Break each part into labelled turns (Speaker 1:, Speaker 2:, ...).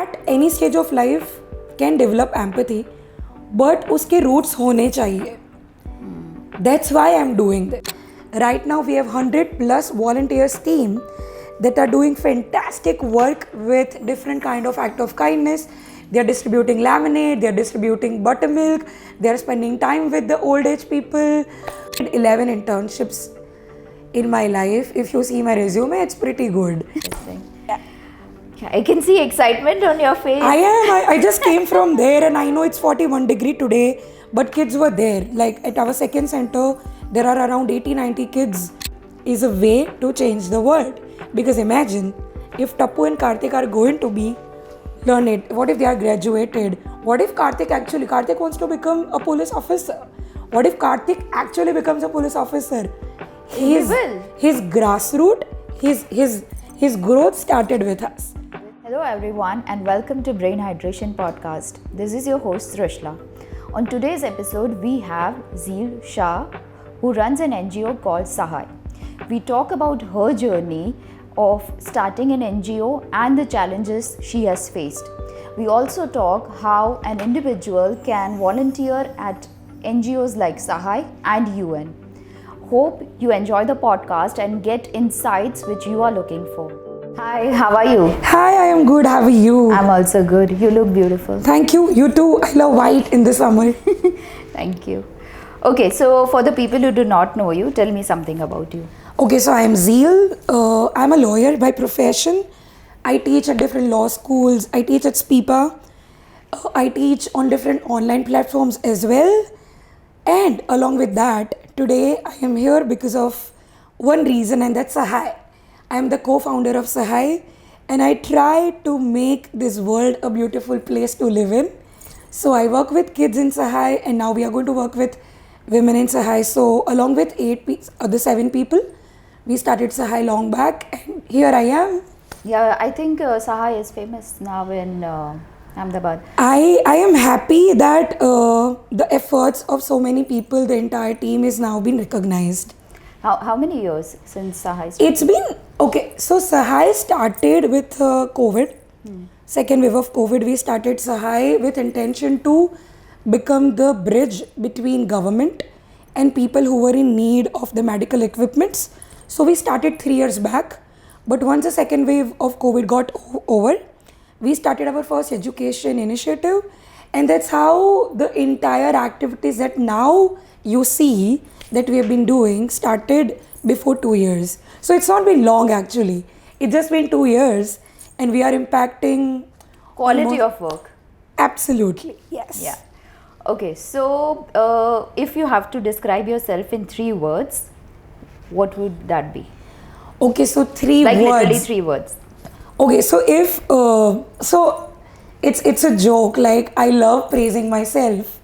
Speaker 1: at any stage of life can develop empathy, but uske roots hone chahiye. That's why I'm doing this. Right now we have 100 plus volunteers team that are doing fantastic work with different kind of act of kindness. They are distributing lemonade, they are distributing buttermilk, they are spending time with the old age people. 11 internships in my life. If you see my resume, it's pretty good.
Speaker 2: I can see excitement on your face.
Speaker 1: I just came from there, and I know it's 41 degree today, but kids were there. Like at our second center, there are around 80-90 kids. Is a way to change the world. Because imagine if Tapu and Karthik are going to be learned, what if they are graduated? What if Karthik wants to become a police officer? What if Karthik actually becomes a police officer? His grassroots, his growth started with us.
Speaker 2: Hello everyone and welcome to Brain Hydration Podcast. This is your host Trishla. On today's episode we have Zeal Shah, who runs an NGO called Sahai. We talk about her journey of starting an NGO and the challenges she has faced. We also talk how an individual can volunteer at NGOs like Sahai and UN. Hope you enjoy the podcast and get insights which you are looking for. Hi, how are you?
Speaker 1: Hi, I am good. How are you?
Speaker 2: I'm also good. You look beautiful.
Speaker 1: Thank you. You too. I love white in the summer.
Speaker 2: Thank you. Okay, so for the people who do not know you, tell me something about you.
Speaker 1: Okay, so I am Zeal. I'm a lawyer by profession. I teach at different law schools. I teach at SPIPA. I teach on different online platforms as well. And along with that, today I am here because of one reason, and that's Sahai. I am the co-founder of Sahai, and I try to make this world a beautiful place to live in. So I work with kids in Sahai, and now we are going to work with women in Sahai. So along with the 7 people, we started Sahai long back, and here I am.
Speaker 2: Yeah, I think Sahai is famous now in Ahmedabad.
Speaker 1: I am happy that the efforts of so many people, the entire team is now being recognized.
Speaker 2: How many years since Sahai started?
Speaker 1: It's been, okay, so Sahai started with COVID. Second wave of COVID, we started Sahai with intention to become the bridge between government and people who were in need of the medical equipments. So we started 3 years back, but once the second wave of COVID got over, we started our first education initiative, and that's how the entire activities that now you see that we have been doing started before 2 years. So it's not been long actually. It's just been 2 years, and we are impacting
Speaker 2: Quality of work.
Speaker 1: Absolutely, yes.
Speaker 2: Yeah. Okay, so if you have to describe yourself in 3 words, what would that be?
Speaker 1: Okay, so 3
Speaker 2: like
Speaker 1: words.
Speaker 2: Literally 3 words.
Speaker 1: Okay, so if so it's a joke, like I love praising myself,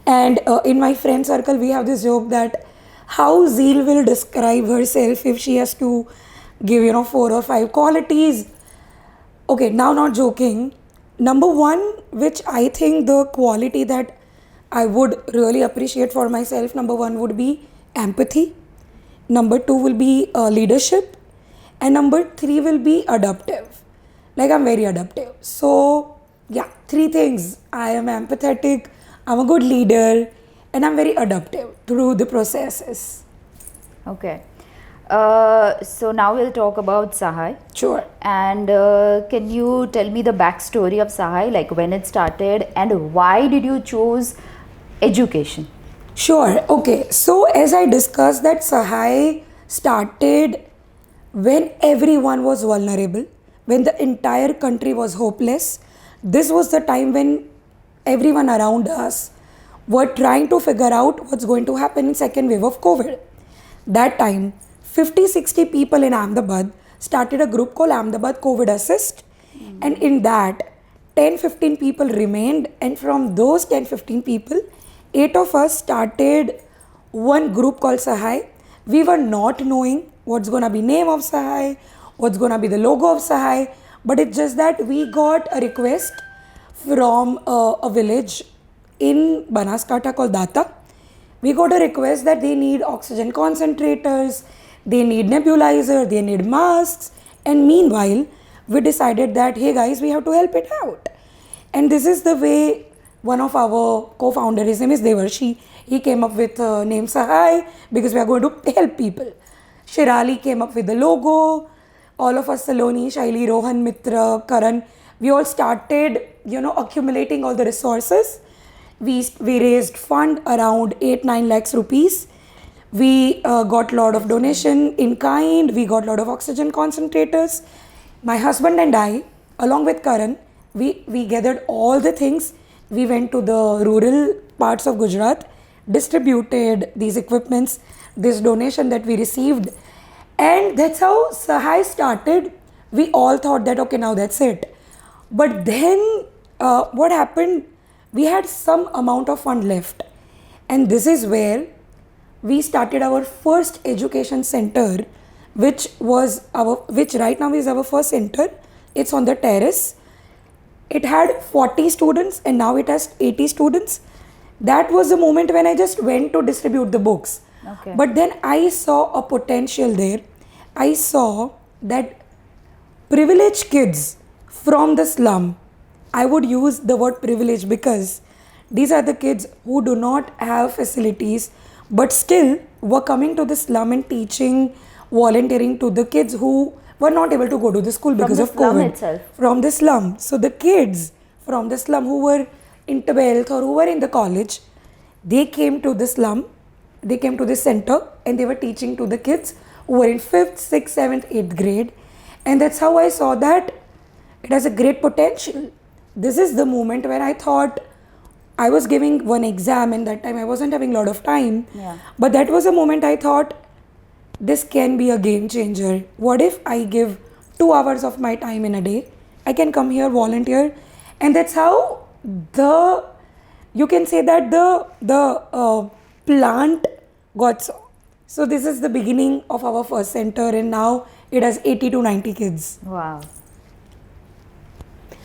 Speaker 1: and in my friend circle we have this joke that how Zeal will describe herself if she has to give 4 or 5 qualities. Okay, now not joking, number 1, which I think the quality that I would really appreciate for myself, number 1 would be empathy, number 2 will be leadership, and number 3 will be adaptive. Like I'm very adaptive. So yeah, 3 things. I am empathetic, I'm a good leader, and I'm very adaptive through the processes.
Speaker 2: Okay. So now we'll talk about Sahai.
Speaker 1: Sure.
Speaker 2: And can you tell me the backstory of Sahai, like when it started and why did you choose education?
Speaker 1: Sure. Okay. So as I discussed that Sahai started when everyone was vulnerable, when the entire country was hopeless. This was the time when everyone around us were trying to figure out what's going to happen in second wave of COVID. That time, 50-60 people in Ahmedabad started a group called Ahmedabad COVID Assist. And in that, 10-15 people remained, and from those 10-15 people, 8 of us started one group called Sahai. We were not knowing what's going to be name of Sahai, what's going to be the logo of Sahai, but it's just that we got a request from a village in Banaskantha called Data. We got a request that they need oxygen concentrators, they need nebulizer, they need masks, and meanwhile, we decided that, hey guys, we have to help it out. And this is the way one of our co-founders, his name is Devarshi, he came up with the name Sahai because we are going to help people. Shirali came up with the logo. All of us, Saloni, Shaili, Rohan, Mitra, Karan, we all started, accumulating all the resources. We raised fund around 8-9 lakhs rupees. We got a lot of donation in kind. We got a lot of oxygen concentrators. My husband and I, along with Karan, we gathered all the things. We went to the rural parts of Gujarat, distributed these equipments, this donation that we received. And that's how Sahai started. We all thought that, okay, now that's it. But then what happened? We had some amount of fund left. And this is where we started our first education center, which right now is our first center. It's on the terrace. It had 40 students and now it has 80 students. That was the moment when I just went to distribute the books.
Speaker 2: Okay.
Speaker 1: But then I saw a potential there. I saw that privileged kids from the slum, I would use the word privilege because these are the kids who do not have facilities but still were coming to the slum and teaching, volunteering to the kids who were not able to go to the school because of COVID.
Speaker 2: Itself.
Speaker 1: From the slum. So the kids from the slum who were in 12th or who were in the college, they came to the slum, they came to the center and they were teaching to the kids who were in 5th, 6th, 7th, 8th grade. And that's how I saw that it has a great potential. This is the moment when I thought I was giving one exam and that time I wasn't having a lot of time.
Speaker 2: Yeah.
Speaker 1: But that was a moment I thought this can be a game changer. What if I give 2 hours of my time in a day? I can come here, volunteer. And that's how you can say that the plant got so this is the beginning of our first center and now it has 80 to 90 kids.
Speaker 2: Wow.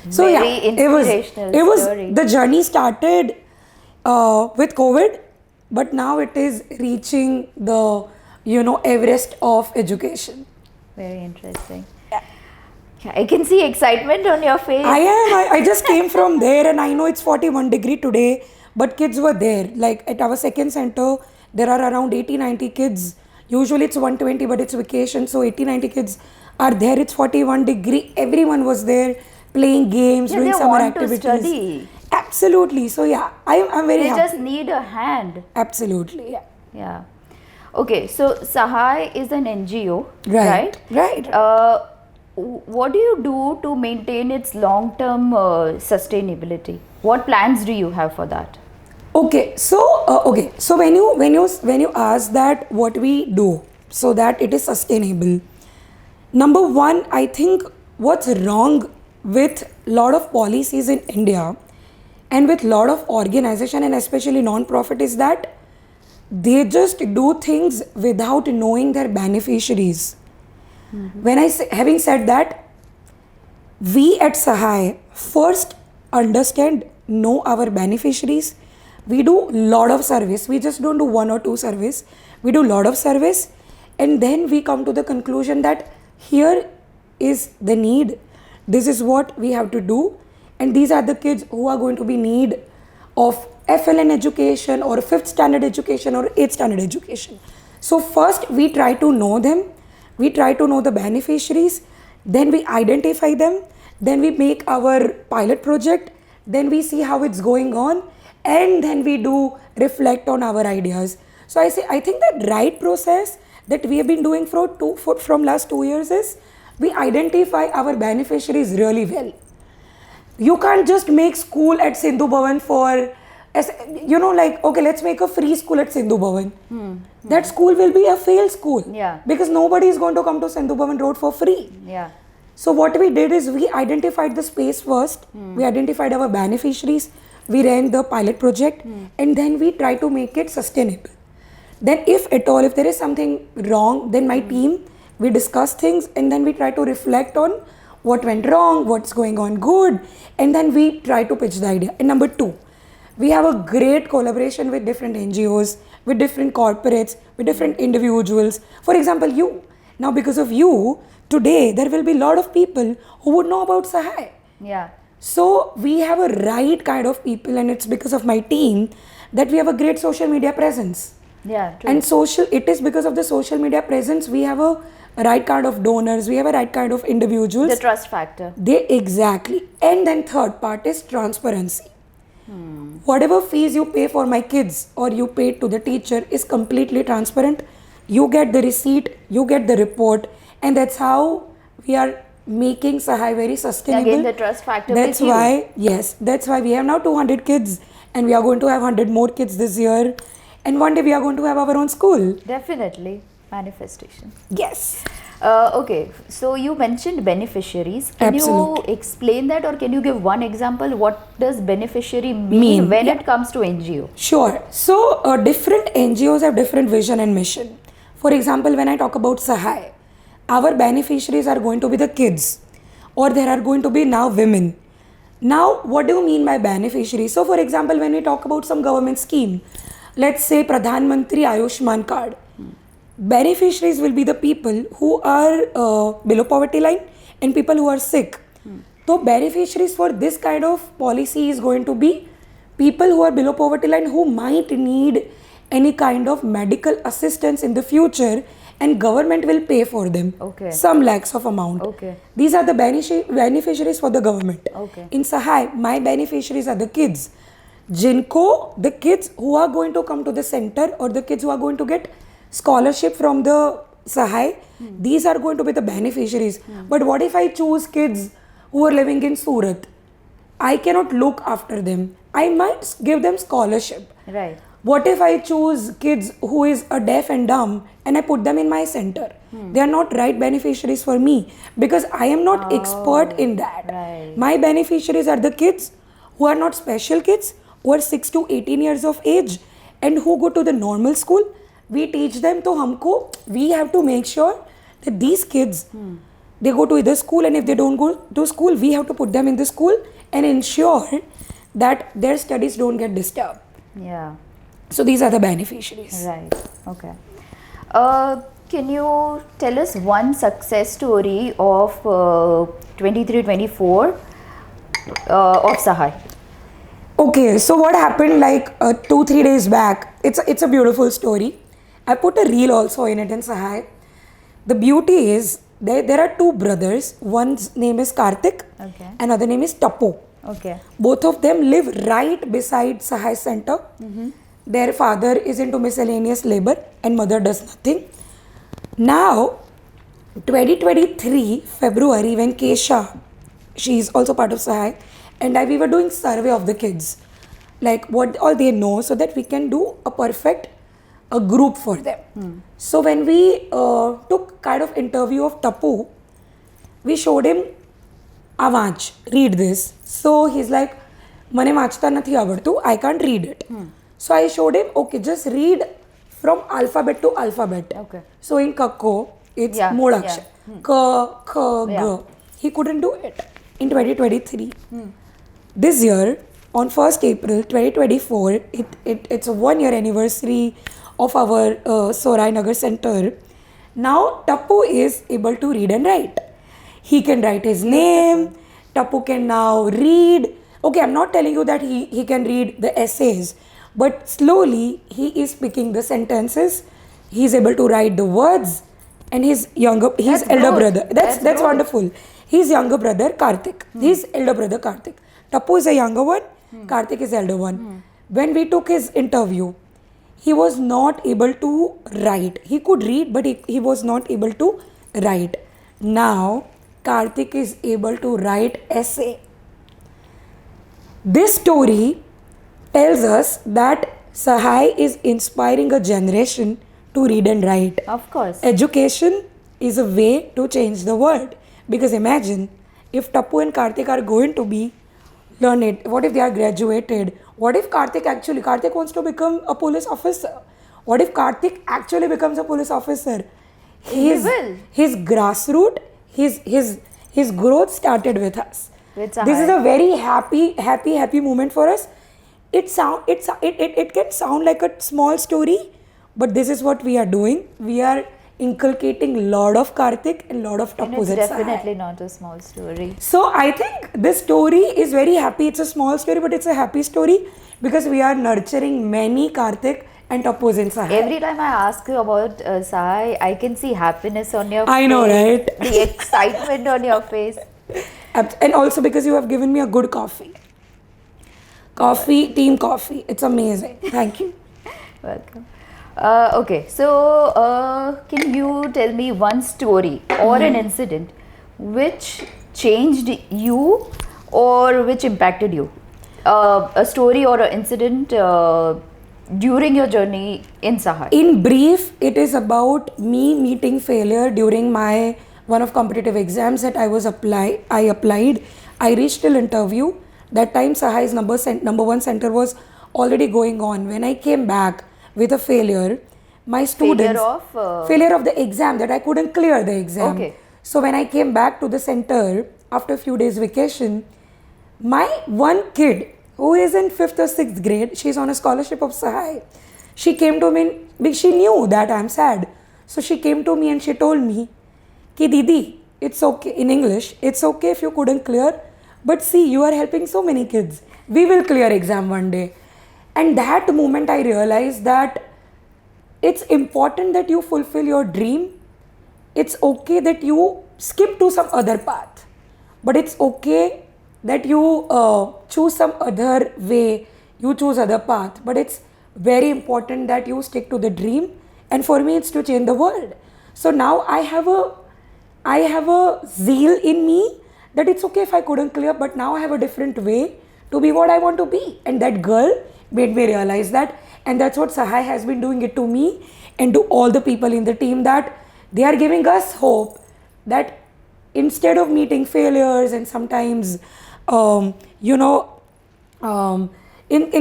Speaker 1: So
Speaker 2: Very
Speaker 1: it was
Speaker 2: story.
Speaker 1: the journey started with COVID, but now it is reaching the Everest of education.
Speaker 2: Very interesting. Yeah, I can see excitement on your face.
Speaker 1: I just came from there and I know it's 41 degree today, but kids were there. Like at our second center, there are around 80-90 kids. Usually it's 120, but it's vacation, so 80-90 kids are there. It's 41 degree. Everyone was there playing games, doing summer activities.
Speaker 2: To study.
Speaker 1: Absolutely. So yeah, I'm very happy.
Speaker 2: They just need a hand.
Speaker 1: Absolutely. Yeah.
Speaker 2: Yeah. Okay, so Sahai is an NGO,
Speaker 1: Right.
Speaker 2: what do you do to maintain its long-term sustainability? What plans do you have for that?
Speaker 1: Okay, so when you ask that what we do so that it is sustainable, number one, I think what's wrong with lot of policies in India and with lot of organization and especially non-profit is that they just do things without knowing their beneficiaries. When having said that, we at Sahai first know our beneficiaries. We do lot of service. We just don't do 1 or 2 service. We do lot of service and then we come to the conclusion that here is the need. This is what we have to do and these are the kids who are going to be in need of FLN education or 5th standard education or 8th standard education. So first we try to know them. We try to know the beneficiaries. Then we identify them. Then we make our pilot project. Then we see how it's going on. And then we do reflect on our ideas. So I think that right process that we have been doing from last 2 years is we identify our beneficiaries really well. You can't just make school at Sindhu Bhavan okay, let's make a free school at Sindhu Bhavan. That school will be a failed school.
Speaker 2: Yeah.
Speaker 1: Because nobody is going to come to Sindhu Bhavan Road for free.
Speaker 2: Yeah.
Speaker 1: So what we did is we identified the space first. We identified our beneficiaries. We ran the pilot project and then we try to make it sustainable. Then if at all, if there is something wrong, then my team, we discuss things and then we try to reflect on what went wrong, what's going on good, and then we try to pitch the idea. And number 2, we have a great collaboration with different NGOs, with different corporates, with different individuals. For example, you. Now because of you, today there will be a lot of people who would know about Sahai.
Speaker 2: Yeah.
Speaker 1: So we have a right kind of people, and it's because of my team that we have a great social media presence.
Speaker 2: Yeah, true.
Speaker 1: And it is because of the social media presence we have a right kind of donors, we have a right kind of individuals.
Speaker 2: The trust factor.
Speaker 1: Exactly. And then third part is transparency. Whatever fees you pay for my kids or you pay to the teacher is completely transparent. You get the receipt, you get the report, and that's how we are making Sahai very sustainable.
Speaker 2: Again, the trust factor.
Speaker 1: That's
Speaker 2: with you.
Speaker 1: why, yes, that's why we have now 200 kids, and we are going to have 100 more kids this year. And one day we are going to have our own school.
Speaker 2: Definitely. Manifestation.
Speaker 1: Yes.
Speaker 2: Okay, so you mentioned beneficiaries. Can
Speaker 1: Absolutely.
Speaker 2: you explain that, or can you give one example? What does beneficiary mean when it comes to NGO?
Speaker 1: Sure. So different NGOs have different vision and mission. For example, when I talk about Sahai, our beneficiaries are going to be the kids, or there are going to be now women. Now, what do you mean by beneficiaries? So, for example, when we talk about some government scheme, let's say Pradhan Mantri Ayushman card, beneficiaries will be the people who are below poverty line and people who are sick. So beneficiaries for this kind of policy is going to be people who are below poverty line who might need any kind of medical assistance in the future, and government will pay for them.
Speaker 2: Okay.
Speaker 1: Some lakhs of amount.
Speaker 2: Okay.
Speaker 1: These are the beneficiaries for the government.
Speaker 2: Okay.
Speaker 1: In Sahai, my beneficiaries are the kids. The kids who are going to come to the center, or the kids who are going to get scholarship from the Sahai, these are going to be the beneficiaries. But what if I choose kids who are living in Surat? I cannot look after them. I might give them scholarship.
Speaker 2: Right.
Speaker 1: What if I choose kids who is a deaf and dumb and I put them in my center? They are not right beneficiaries for me because I am not expert in that.
Speaker 2: Right.
Speaker 1: My beneficiaries are the kids who are not special kids, who are 6 to 18 years of age and who go to the normal school. We teach them, so we have to make sure that these kids, they go to either school, and if they don't go to school, we have to put them in the school and ensure that their studies don't get disturbed.
Speaker 2: Yeah.
Speaker 1: So these are the beneficiaries.
Speaker 2: Right. Okay. Can you tell us one success story of 23-24 of Sahai?
Speaker 1: Okay, so what happened 2-3 days back? It's a beautiful story. I put a reel also in it in Sahai. The beauty is there are two brothers. One's name is Karthik,
Speaker 2: Okay.
Speaker 1: another name is Tapo.
Speaker 2: Okay.
Speaker 1: Both of them live right beside Sahai Center. Their father is into miscellaneous labor and mother does nothing. Now, 2023 February, when Kesha, she is also part of Sahai, and we were doing survey of the kids, like what all they know, so that we can do a group for them. So when we took kind of interview of Tapu, we showed him Avanch, read this. So he's like, Mane vaachta nathi avadtu, I can't read it. So I showed him, okay, just read from alphabet to alphabet.
Speaker 2: Okay.
Speaker 1: So in Kakko, it's
Speaker 2: Yeah,
Speaker 1: Modakshar.
Speaker 2: yeah.
Speaker 1: K, K, G.
Speaker 2: Yeah.
Speaker 1: He couldn't do it in 2023. This year, on 1st April 2024, it's a 1-year anniversary of our Sahaay Nagar Center. Now, Tapu is able to read and write. He can write his name. Tapu can now read. Okay, I'm not telling you that he can read the essays, but slowly he is picking the sentences. He's able to write the words, and his elder brother. That's wonderful. His younger brother Karthik. His elder brother Karthik. Tapu is a younger one. Karthik is elder one. When we took his interview, he was not able to write. He could read, but he was not able to write. Now, Karthik is able to write essay. This story tells us that Sahai is inspiring a generation to read and write.
Speaker 2: Of course.
Speaker 1: Education is a way to change the world. Because imagine if Tapu and Karthik are going to be learned, what if they are graduated? What if Karthik wants to become a police officer? What if Karthik actually becomes a police officer? His grassroots, his growth started with us.
Speaker 2: With
Speaker 1: This is a very happy moment for us. It can sound like a small story, but this is what we are doing. We are inculcating lot of Karthik and lot of
Speaker 2: And
Speaker 1: Tappus
Speaker 2: it's
Speaker 1: at Sahai.
Speaker 2: definitely not a small story.
Speaker 1: So I think this story is very happy. It's a small story, but it's a happy story because we are nurturing many Karthik and Tappus in Sahai.
Speaker 2: Every time I ask you about Sahai, I can see happiness on your face.
Speaker 1: I know, right?
Speaker 2: The excitement on your face.
Speaker 1: And also because you have given me a good coffee. Team coffee. It's amazing. Thank you.
Speaker 2: Welcome. Okay, so can you tell me one story or an incident which changed you or which impacted you? A story or an incident during your journey in Sahai?
Speaker 1: In brief, it is about me meeting failure during my one of competitive exams that I applied. I reached till interview. That time Sahai's number one center was already going on. When I came back with a failure, my students failure of the exam, that I couldn't clear the exam.
Speaker 2: Okay.
Speaker 1: So when I came back to the center after a few days vacation, my one kid who is in 5th or 6th grade, she's on a scholarship of Sahai. She came to me, she knew that I'm sad. So she came to me and she told me, Ki Didi, it's okay, in English, it's okay if you couldn't clear, but see, you are helping so many kids. We will clear exam one day. And that moment I realized that it's important that you fulfill your dream. It's okay that you skip to some other path. But it's okay that you choose some other way, you choose other path. But it's very important that you stick to the dream. And for me, it's to change the world. So now I have a zeal in me that it's okay if I couldn't clear, but now I have a different way to be what I want to be. And that girl made me realize that. And that's what Sahai has been doing it to me and to all the people in the team, that they are giving us hope that instead of meeting failures and sometimes, in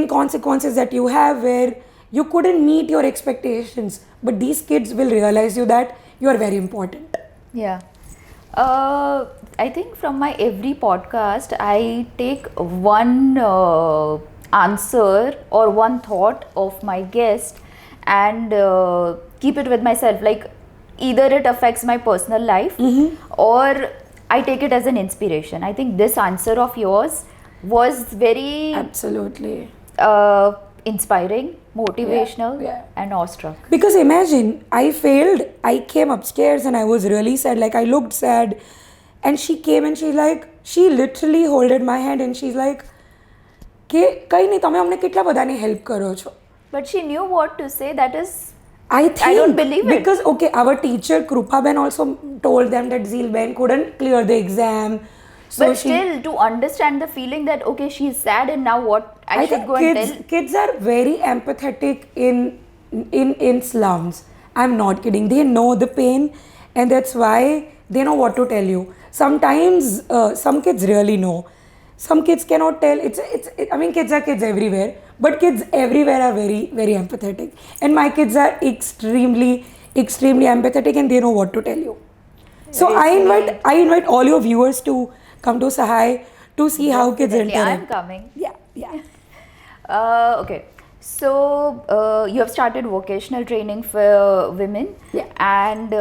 Speaker 1: consequences that you have where you couldn't meet your expectations, but these kids will realize you that you are very important.
Speaker 2: Yeah. I think from my every podcast, I take one answer or one thought of my guest and keep it with myself. Like either it affects my personal life or I take it as an inspiration. I think this answer of yours was very
Speaker 1: Absolutely.
Speaker 2: Inspiring, motivational,
Speaker 1: Yeah.
Speaker 2: and awestruck.
Speaker 1: Because imagine, I failed, I came upstairs and I was really sad, like I looked sad, and she came and she literally holded my hand and she's like, કે કઈ નહીં, તમે અમને કેટલા બધાની help કરો છો.
Speaker 2: But she knew what to say. That is,
Speaker 1: I think
Speaker 2: I don't believe it.
Speaker 1: because okay, our teacher Krupa Ben also told them that Zeal Ben couldn't clear the exam. So
Speaker 2: but still, to understand the feeling that okay, she's sad and now what I should
Speaker 1: think
Speaker 2: go and tell.
Speaker 1: kids are very empathetic in slums. I'm not kidding. They know the pain, and that's why they know what to tell you. Sometimes some kids really know. Some kids cannot tell. I mean, kids are kids everywhere, but kids everywhere are very, very empathetic. And my kids are extremely, extremely empathetic, and they know what to tell you. So I invite all your viewers to come to Sahai to see how kids
Speaker 2: Definitely,
Speaker 1: interact.
Speaker 2: I'm coming.
Speaker 1: Yeah.
Speaker 2: Okay, so you have started vocational training for women.
Speaker 1: Yeah.
Speaker 2: And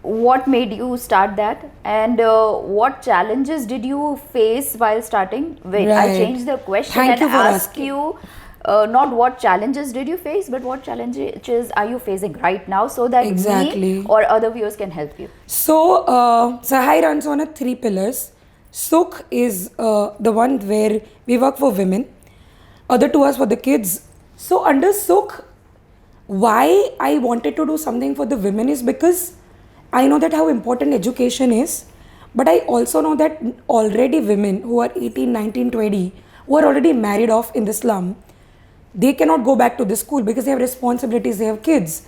Speaker 2: what made you start that? And what challenges did you face while starting? Wait, I
Speaker 1: Right.
Speaker 2: changed the question
Speaker 1: Thank
Speaker 2: and
Speaker 1: you for
Speaker 2: asked
Speaker 1: asking.
Speaker 2: you not what challenges did you face, but what challenges are you facing right now so that
Speaker 1: Exactly.
Speaker 2: we or other viewers can help you.
Speaker 1: So, Sahai runs on 3 pillars. Sukh is the one where we work for women. Other 2 are for the kids. So, under Sukh, why I wanted to do something for the women is because I know that how important education is. But I also know that already women who are 18, 19, 20, who are already married off in the slum, they cannot go back to the school because they have responsibilities, they have kids.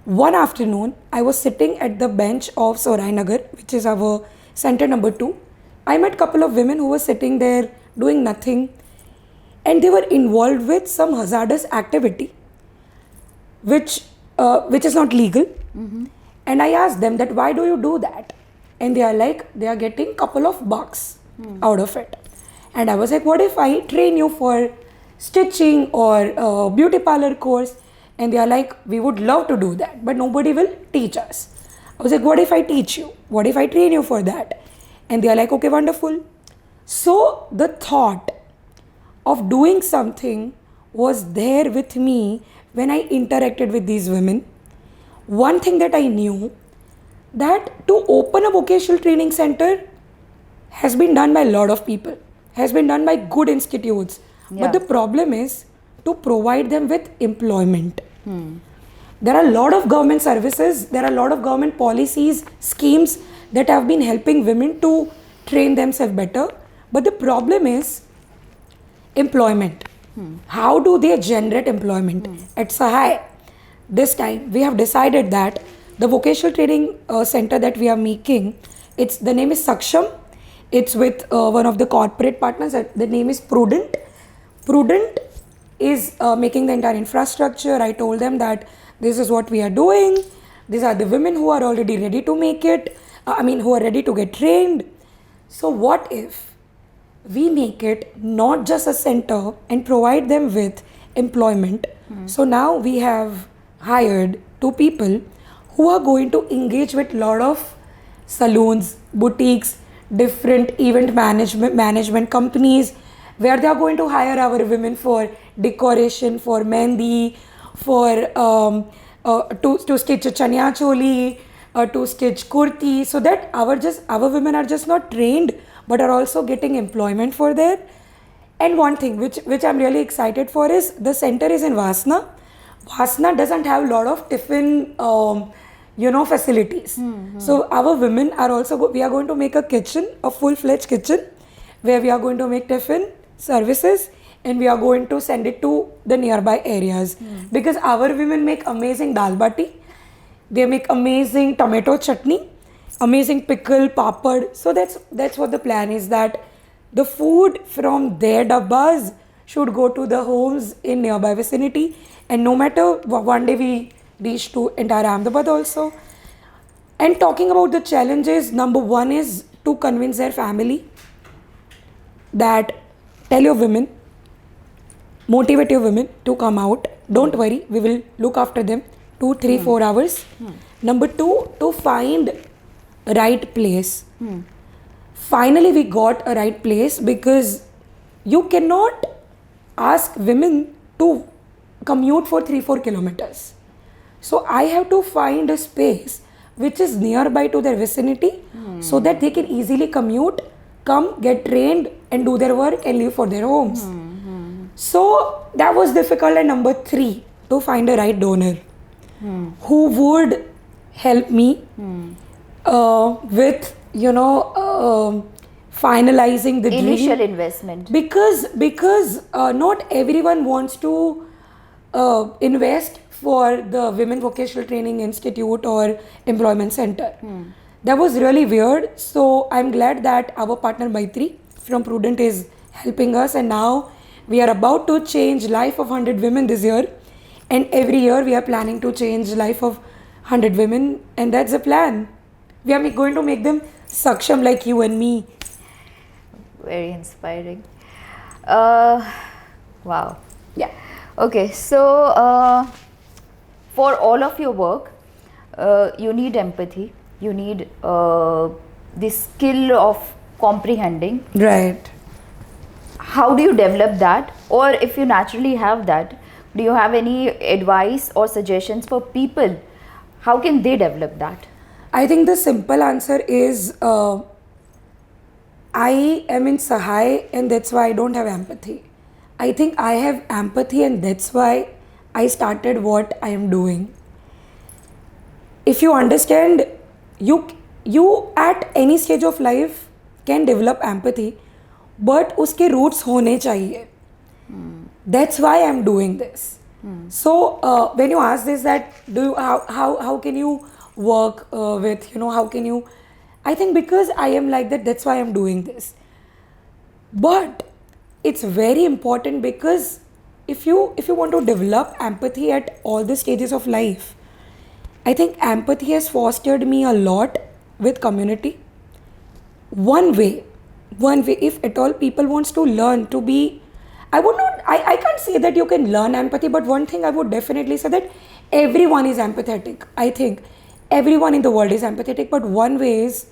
Speaker 1: One afternoon, I was sitting at the bench of Sahaay Nagar, which is our center number 2. I met a couple of women who were sitting there doing nothing, and they were involved with some hazardous activity, which is not legal. And I asked them that why do you do that? And they are like, they are getting couple of bucks out of it. And I was like, what if I train you for stitching or beauty parlor course? And they are like, we would love to do that, but nobody will teach us. I was like, what if I teach you? What if I train you for that? And they are like, okay, wonderful. So the thought of doing something was there with me when I interacted with these women. One thing that I knew, that to open a vocational training center has been done by a lot of people, has been done by good institutes.
Speaker 2: Yeah.
Speaker 1: But the problem is to provide them with employment. There are a lot of government services, there are a lot of government policies, schemes that have been helping women to train themselves better. But the problem is employment. How do they generate employment? At Sahai, this time we have decided that the vocational training center that we are making, the name is Saksham. It's with one of the corporate partners. The name is Prudent. Prudent is making the entire infrastructure. I told them that this is what we are doing. These are the women who are already ready to make it. Who are ready to get trained. So what if we make it not just a center and provide them with employment? So now we have hired 2 people who are going to engage with a lot of saloons, boutiques, different event management companies, where they are going to hire our women for decoration, for mehndi, for to stitch a chanya choli, to stitch kurti, so that our women are just not trained but are also getting employment for there. And one thing which I'm really excited for is the center is in Vasna. Vasna doesn't have a lot of tiffin facilities. So our women are also, we are going to make a kitchen, a full-fledged kitchen, where we are going to make tiffin services, and we are going to send it to the nearby areas. Because our women make amazing dal bati, they make amazing tomato chutney, amazing pickle, papad. So that's what the plan is, that the food from their dabbas should go to the homes in nearby vicinity. And no matter, one day we reach to entire Ahmedabad also. And talking about the challenges, number 1 is to convince their family that tell your women, motivate your women to come out. Don't worry, we will look after them 2, 3, 4 hours. Number 2, to find right place. Finally, we got a right place, because you cannot ask women to commute for 3-4 kilometers. So I have to find a space which is nearby to their vicinity, so that they can easily commute, come, get trained and do their work and leave for their homes. So that was difficult. And number 3, to find a right donor who would help me with finalizing the
Speaker 2: initial
Speaker 1: dream.
Speaker 2: investment.
Speaker 1: Because not everyone wants to invest for the Women Vocational Training Institute or Employment Center. That was really weird. So I'm glad that our partner Maitri from Prudent is helping us, and now we are about to change life of 100 women this year, and every year we are planning to change life of 100 women, and that's the plan. We are going to make them saksham like you and me.
Speaker 2: Very inspiring. Wow.
Speaker 1: Yeah.
Speaker 2: Okay, so for all of your work, you need empathy, you need the skill of comprehending.
Speaker 1: Right.
Speaker 2: How do you develop that? Or if you naturally have that, do you have any advice or suggestions for people? How can they develop that?
Speaker 1: I think the simple answer is I am in Sahai, and that's why I don't have empathy. I think I have empathy, and that's why I started what I am doing. If you understand, you at any stage of life can develop empathy, but uske roots hone chahiye. That's why I'm doing this. So when you ask this, that how can you work with, how can you, I think because I am like that, that's why I'm doing this. But it's very important, because if you want to develop empathy at all the stages of life, I think empathy has fostered me a lot with community. One way, if at all people wants to learn to be, I can't say that you can learn empathy, but one thing I would definitely say that everyone is empathetic. I think everyone in the world is empathetic, but one way is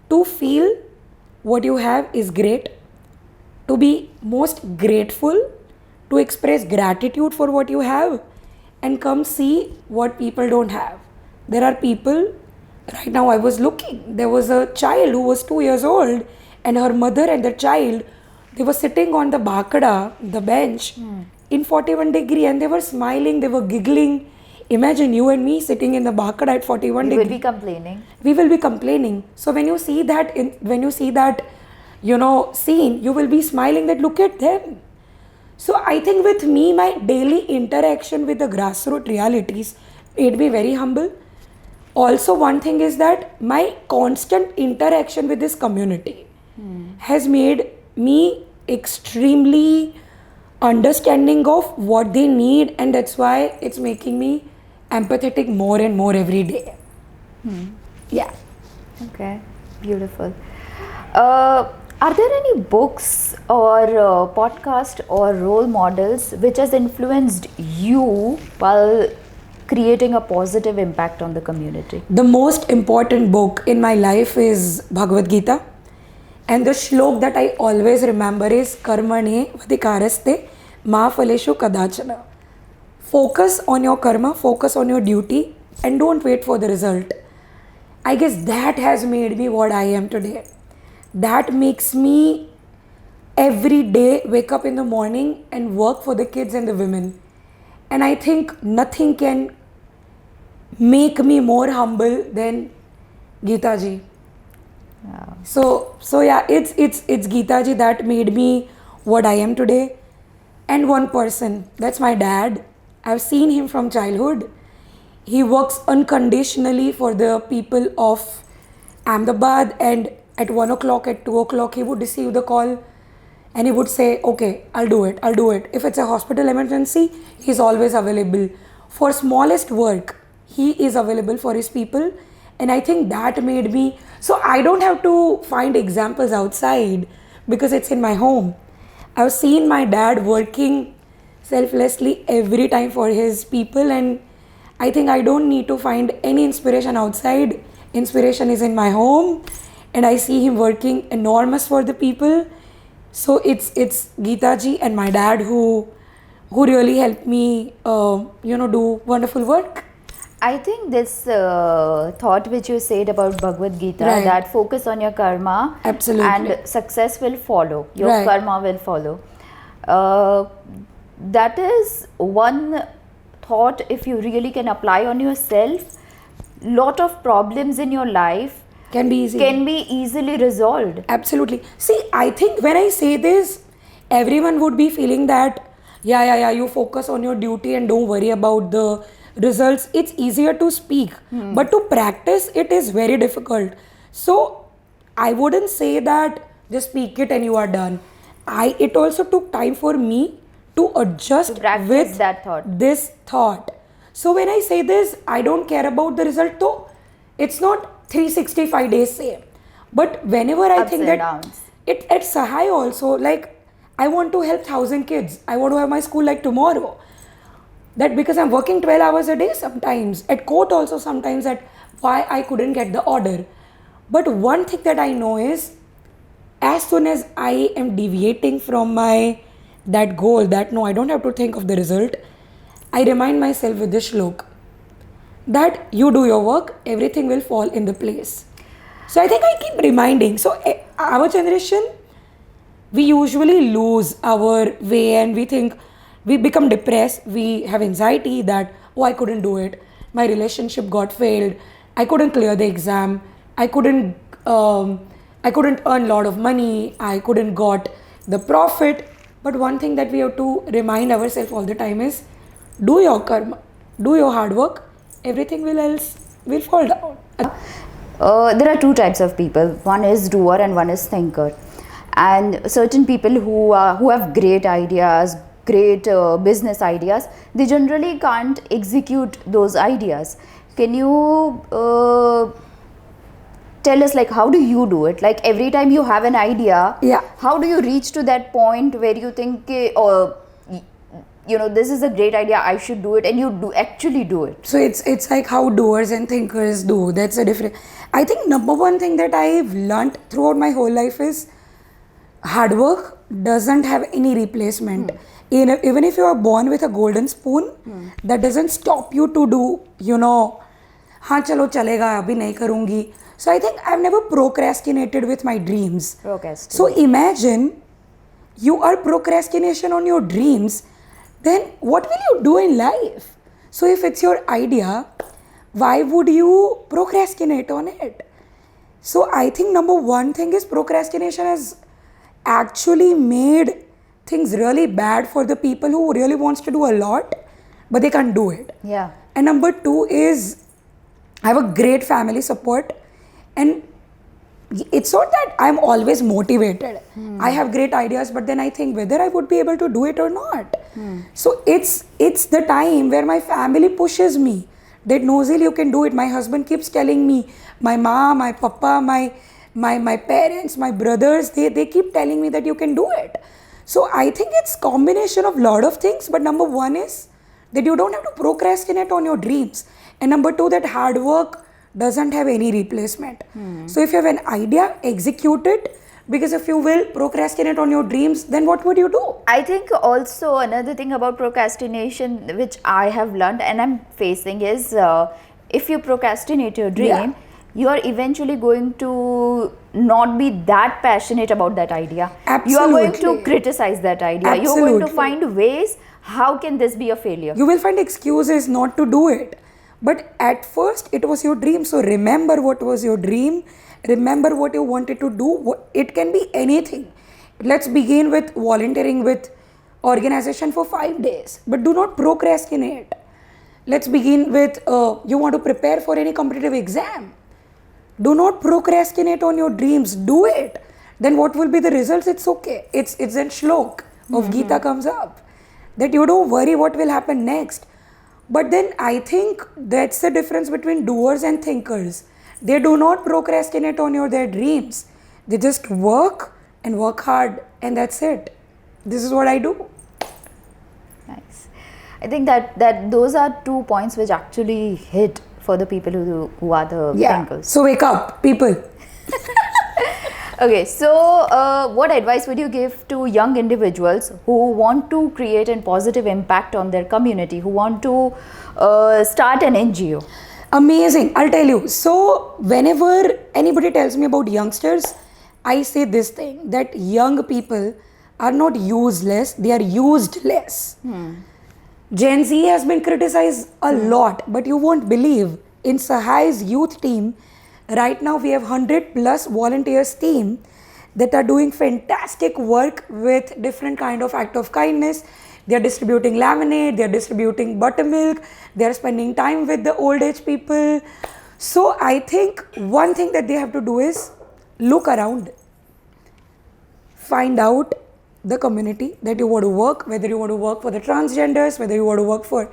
Speaker 1: to feel what you have is great, to be most grateful, to express gratitude for what you have, and come see what people don't have. There are people, right now I was looking, there was a child who was 2 years old, and her mother and the child, they were sitting on the bakada, the bench, in 41 degree, and they were smiling, they were giggling. Imagine you and me sitting in the bakada at 41
Speaker 2: You
Speaker 1: degree.
Speaker 2: will be complaining.
Speaker 1: We will be complaining. So when you see that, scene, you will be smiling that look at them. So I think with me, my daily interaction with the grassroots realities made me very humble. Also, one thing is that my constant interaction with this community has made me extremely understanding of what they need, and that's why it's making me empathetic more and more every day. Yeah.
Speaker 2: Okay, beautiful. Are there any books or podcast or role models which has influenced you while creating a positive impact on the community?
Speaker 1: The most important book in my life is Bhagavad Gita, and the shlok that I always remember is Karmane Vadikaraste Ma Phaleshu Kadachana. Focus on your karma, focus on your duty, and don't wait for the result. I guess that has made me what I am today. That makes me every day wake up in the morning and work for the kids and the women. And I think nothing can make me more humble than Geeta ji.
Speaker 2: Wow.
Speaker 1: So yeah, it's Geeta ji that made me what I am today. And one person, that's my dad. I've seen him from childhood. He works unconditionally for the people of Ahmedabad, and at 1 o'clock, at 2 o'clock, he would receive the call and he would say, okay, I'll do it. If it's a hospital emergency, he's always available. For smallest work, he is available for his people. And I think that made me, so I don't have to find examples outside because it's in my home. I've seen my dad working selflessly every time for his people, and I think I don't need to find any inspiration outside. Inspiration is in my home, and I see him working enormous for the people. So it's Geeta ji and my dad who really helped me do wonderful work.
Speaker 2: I think this thought which you said about Bhagavad Gita,
Speaker 1: Right.
Speaker 2: that focus on your karma,
Speaker 1: Absolutely.
Speaker 2: and success will follow, your
Speaker 1: Right.
Speaker 2: karma will follow. That is one thought, if you really can apply on yourself, lot of problems in your life
Speaker 1: Can be easy.
Speaker 2: can be easily resolved.
Speaker 1: Absolutely. See, I think when I say this, everyone would be feeling that, you focus on your duty and don't worry about the results. It's easier to speak, but to practice it is very difficult. So I wouldn't say that just speak it and you are done. It also took time for me to adjust
Speaker 2: To practice
Speaker 1: with
Speaker 2: that thought.
Speaker 1: this thought. So when I say this, I don't care about the result though. It's not 365 days same. But whenever I
Speaker 2: Ups
Speaker 1: think
Speaker 2: and
Speaker 1: that
Speaker 2: downs.
Speaker 1: it at Sahai also, like I want to help 1,000 kids. I want to have my school like tomorrow. That because I'm working 12 hours a day sometimes. At court also sometimes that why I couldn't get the order. But one thing that I know is as soon as I am deviating from that goal, that no, I don't have to think of the result, I remind myself with this shlok that you do your work, everything will fall in the place. So I think I keep reminding. So our generation, we usually lose our way and we think we become depressed. We have anxiety that, oh, I couldn't do it. My relationship got failed. I couldn't clear the exam. I couldn't earn a lot of money. I couldn't got the profit. But one thing that we have to remind ourselves all the time is do your karma, do your hard work. Everything will fall down.
Speaker 2: There are two types of people. One is doer and one is thinker. And certain people who have great ideas, great business ideas, they generally can't execute those ideas. Can you tell us, like, how do you do it? Like, every time you have an idea,
Speaker 1: Yeah.
Speaker 2: how do you reach to that point where you think, this is a great idea, I should do it, and you actually do it?
Speaker 1: So it's like how doers and thinkers do. That's a different. I think number one thing that I've learned throughout my whole life is hard work doesn't have any replacement. Even if you are born with a golden spoon, that doesn't stop you to do, हाँ चलो चलेगा अभी नहीं करूँगी. So I think I've never procrastinated with my dreams. So imagine you are procrastination on your dreams, then what will you do in life? So if it's your idea, why would you procrastinate on it? So I think number one thing is procrastination has actually made things really bad for the people who really wants to do a lot, but they can't do it.
Speaker 2: Yeah.
Speaker 1: And number two is I have a great family support, and it's not that I'm always motivated. I have great ideas, but then I think whether I would be able to do it or not. So it's the time where my family pushes me that no, Zeal, you can do it. My husband keeps telling me, my mom, my papa, my parents, my brothers, they keep telling me that you can do it. So I think it's combination of lot of things, but number one is that you don't have to procrastinate on your dreams, and number two, that hard work doesn't have any replacement. So if you have an idea, execute it, because if you will procrastinate on your dreams, then what would you do?
Speaker 2: I think also another thing about procrastination which I have learned and I'm facing is if you procrastinate your dream, you are eventually going to not be that passionate about that idea.
Speaker 1: Absolutely.
Speaker 2: You are going to criticize that idea.
Speaker 1: Absolutely.
Speaker 2: You are going to find ways, how can this be a failure?
Speaker 1: You will find excuses not to do it. But at first, it was your dream. So remember what was your dream. Remember what you wanted to do. It can be anything. Let's begin with volunteering with organization for 5 days. But do not procrastinate. Let's begin with you want to prepare for any competitive exam. Do not procrastinate on your dreams. Do it. Then what will be the results? It's okay. It's in shlok of Gita comes up. That you don't worry what will happen next. But then I think that's the difference between doers and thinkers. They do not procrastinate on their dreams. They just work and work hard, and that's it. This is what I do.
Speaker 2: Nice. I think that those are 2 points which actually hit for the people who are the thinkers.
Speaker 1: So wake up, people.
Speaker 2: Okay, so what advice would you give to young individuals who want to create a positive impact on their community, who want to start an NGO?
Speaker 1: Amazing. I'll tell you. So whenever anybody tells me about youngsters, I say this thing, that young people are not useless, they are used less. Gen Z has been criticized a lot, but you won't believe, in Sahai's youth team, right now we have 100 plus volunteers team that are doing fantastic work with different kind of act of kindness. They are distributing laminate, they are distributing buttermilk, they are spending time with the old age people. So I think one thing that they have to do is look around, find out the community that you want to work, whether you want to work for the transgenders, whether you want to work for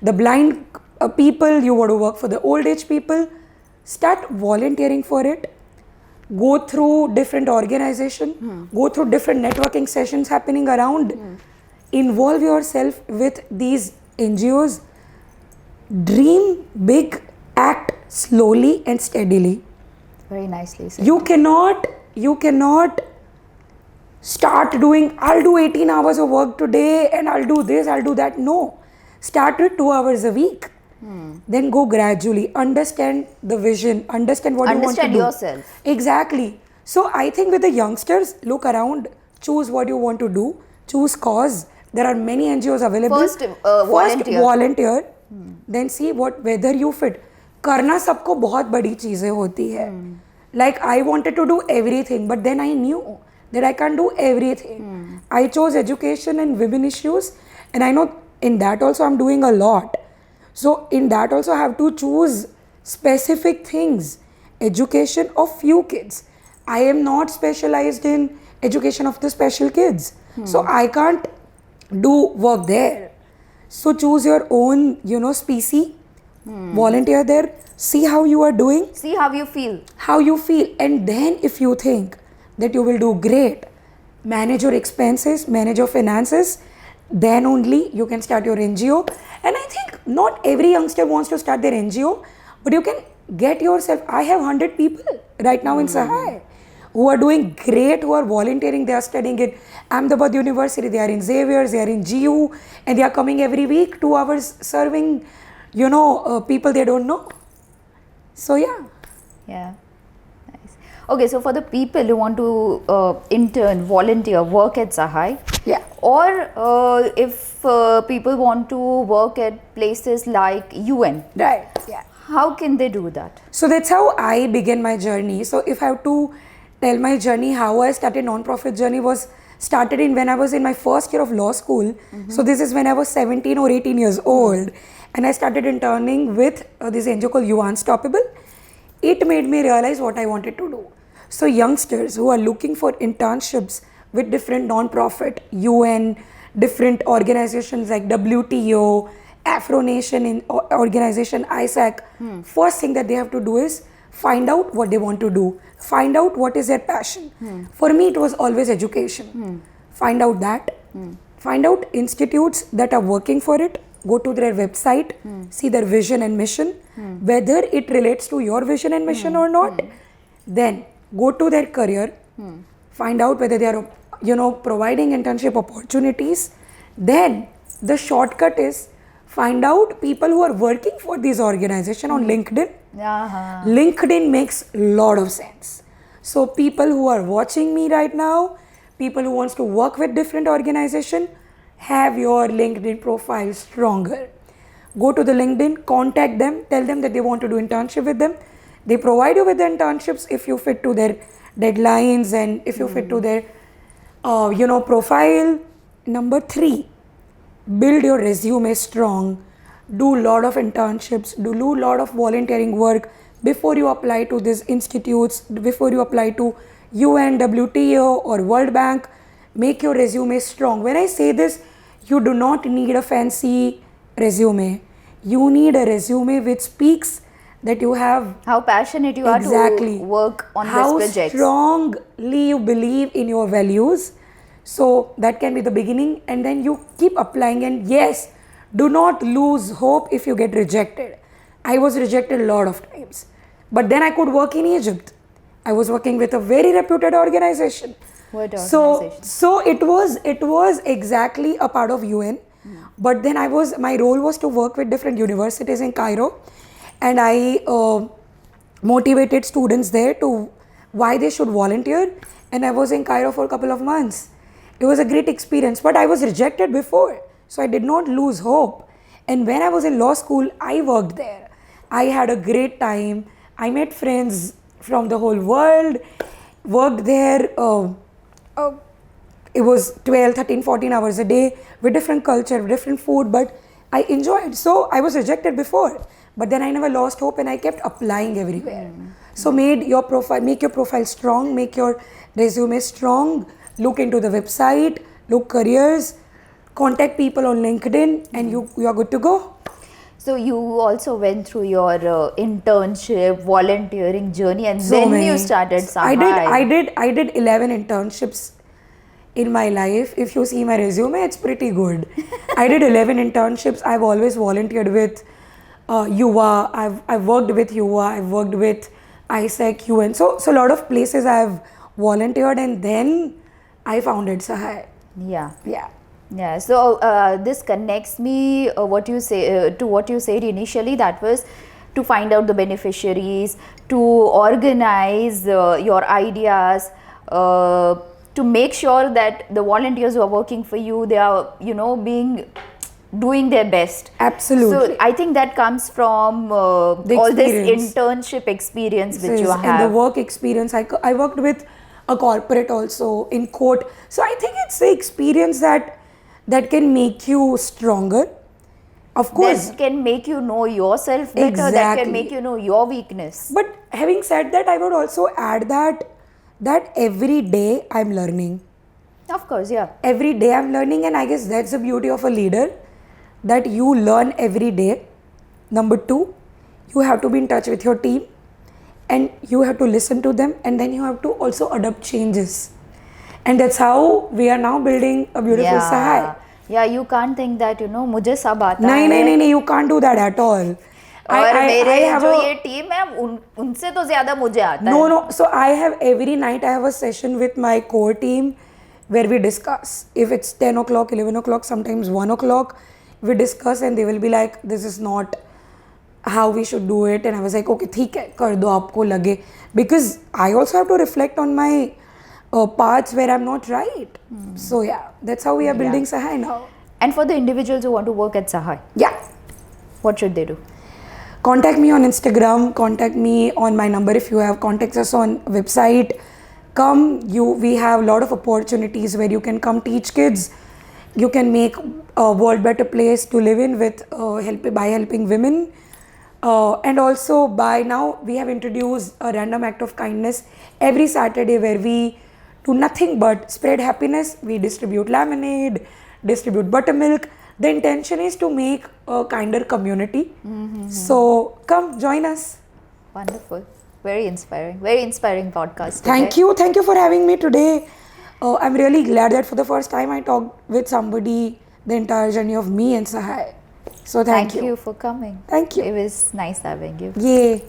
Speaker 1: the blind people, you want to work for the old age people. Start volunteering for it. Go through different organizations, go through different networking sessions happening around. Involve yourself with these NGOs. Dream big, act slowly and steadily.
Speaker 2: Very nicely said.
Speaker 1: You cannot start doing, I'll do 18 hours of work today and I'll do this, I'll do that. No. Start with 2 hours a week. Then go gradually. Understand the vision. Understand what you want to do.
Speaker 2: Understand yourself.
Speaker 1: Exactly. So I think with the youngsters, look around, choose what you want to do, choose cause. There are many NGOs available.
Speaker 2: First volunteer.
Speaker 1: Then see whether you fit. करना सबको बहुत बड़ी चीजें होती है. Like I wanted to do everything, but then I knew that I can't do everything. I chose education and women issues, and I know in that also I'm doing a lot. So in that also I have to choose specific things. Education of few kids. I am not specialized in education of the special kids. So I can't do work there. So choose your own, species, Volunteer there, see how you are doing,
Speaker 2: See how you feel.
Speaker 1: and then if you think that you will do great, manage your expenses, manage your finances, then only you can start your NGO. And I think not every youngster wants to start their NGO, but you can get yourself. I have 100 people right now in Sahai who are doing great, who are volunteering. They are studying in Ahmedabad University, they are in Xavier's, they are in GU, and they are coming every week 2 hours serving people they don't know. So yeah.
Speaker 2: Yeah. Nice. Okay, so for the people who want to intern, volunteer, work at Sahai,
Speaker 1: Yeah.
Speaker 2: or if people want to work at places like UN,
Speaker 1: Right. Yeah.
Speaker 2: how can they do that?
Speaker 1: So that's how I began my journey. So if I have to tell my journey, how I started non-profit journey was started in when I was in my first year of law school. So this is when I was 17 or 18 years old, and I started interning with this NGO called You Unstoppable. It made me realize what I wanted to do. So youngsters who are looking for internships with different non-profit, UN, different organizations like WTO, Afro Nation in organization, ISAC, first thing that they have to do is find out what they want to do, find out what is their passion. For me, it was always education. Find out that, find out institutes that are working for it, go to their website, see their vision and mission, whether it relates to your vision and mission or not. Then go to their career, find out whether they are providing internship opportunities. Then the shortcut is find out people who are working for these organizations on LinkedIn. LinkedIn makes a lot of sense. So people who are watching me right now, people who wants to work with different organizations, have your LinkedIn profile stronger. Go to the LinkedIn, contact them, tell them that they want to do internship with them. They provide you with the internships if you fit to their deadlines and if you fit to their profile. Number 3, build your resume strong. Do a lot of internships, do a lot of volunteering work before you apply to these institutes, before you apply to UN, WTO or World Bank. Make your resume strong. When I say this, you do not need a fancy resume. You need a resume which speaks that you have
Speaker 2: How passionate you are to work on
Speaker 1: how
Speaker 2: this project.
Speaker 1: strongly you believe in your values. So that can be the beginning, and then you keep applying. And yes, do not lose hope if you get rejected. I was rejected a lot of times, but then I could work in Egypt. I was working with a very reputed organization.
Speaker 2: What organization?
Speaker 1: So it was exactly a part of UN, but then my role was to work with different universities in Cairo, and I motivated students there to why they should volunteer, and I was in Cairo for a couple of months. It was a great experience, but I was rejected before, so I did not lose hope. And when I was in law school, I worked there. I had a great time. I met friends from the whole world, worked there. It was 12, 13, 14 hours a day with different culture, different food, but I enjoyed. So I was rejected before, but then I never lost hope and I kept applying everywhere. So make your profile strong, make your resume strong, look into the website, look careers, contact people on LinkedIn, and you are good to go.
Speaker 2: So you also went through your internship, volunteering journey, and
Speaker 1: So
Speaker 2: then
Speaker 1: many.
Speaker 2: you started Sahai.
Speaker 1: I did 11 internships in my life. If you see my resume, it's pretty good. I did 11 internships. I've always volunteered with UVA. I've worked with UVA. I've worked with ISAC, UN. So a lot of places I've volunteered, and then I founded Sahai.
Speaker 2: Yeah.
Speaker 1: Yeah.
Speaker 2: Yeah, so this connects me what you say to what you said initially. That was to find out the beneficiaries, to organize your ideas, to make sure that the volunteers who are working for you, they are doing their best.
Speaker 1: Absolutely.
Speaker 2: So I think that comes from all this internship experience which you have.
Speaker 1: And the work experience. I worked with a corporate also in court. So I think it's the experience that can make you stronger. Of course.
Speaker 2: That can make you know yourself better.
Speaker 1: Exactly.
Speaker 2: That can make you know your weakness.
Speaker 1: But having said that, I would also add that every day I'm learning.
Speaker 2: Of course, yeah.
Speaker 1: Every day I'm learning, and I guess that's the beauty of a leader, that you learn every day. Number two, you have to be in touch with your team and you have to listen to them, and then you have to also adopt changes. And that's how we are now building a beautiful Sahai.
Speaker 2: Yeah, you can't think that, मुझे सब आता
Speaker 1: नहीं
Speaker 2: है
Speaker 1: नहीं नहीं नहीं, you can't do that at all.
Speaker 2: और मेरे
Speaker 1: have
Speaker 2: जो
Speaker 1: a-
Speaker 2: ये टीम है उनसे तो ज्यादा मुझे आता
Speaker 1: No,
Speaker 2: है.
Speaker 1: no. So I have every night I have a session with my core team where we discuss. If it's 10 o'clock, 11 o'clock, sometimes 1 o'clock, we discuss and they will be like, this is not how we should do it. And I was like, okay, ठीक है, कर दो आपको लगे. Because I also have to reflect on my parts where I'm not right. So yeah, that's how we are building Sahai now.
Speaker 2: And for the individuals who want to work at Sahai,
Speaker 1: Yeah.
Speaker 2: what should they do?
Speaker 1: Contact me on Instagram, contact me on my number if you have, contact us on website. We have a lot of opportunities where you can come teach kids. You can make a world better place to live in with by helping women. And also by now we have introduced a random act of kindness every Saturday where we do nothing but spread happiness. We distribute lemonade, distribute buttermilk. The intention is to make a kinder community. So come join us.
Speaker 2: Wonderful. Very inspiring podcast.
Speaker 1: Thank you for having me today. I'm really glad that for the first time I talked with somebody the entire journey of me and Sahai. So thank you
Speaker 2: for coming.
Speaker 1: Thank you.
Speaker 2: It was nice having you.
Speaker 1: Yay.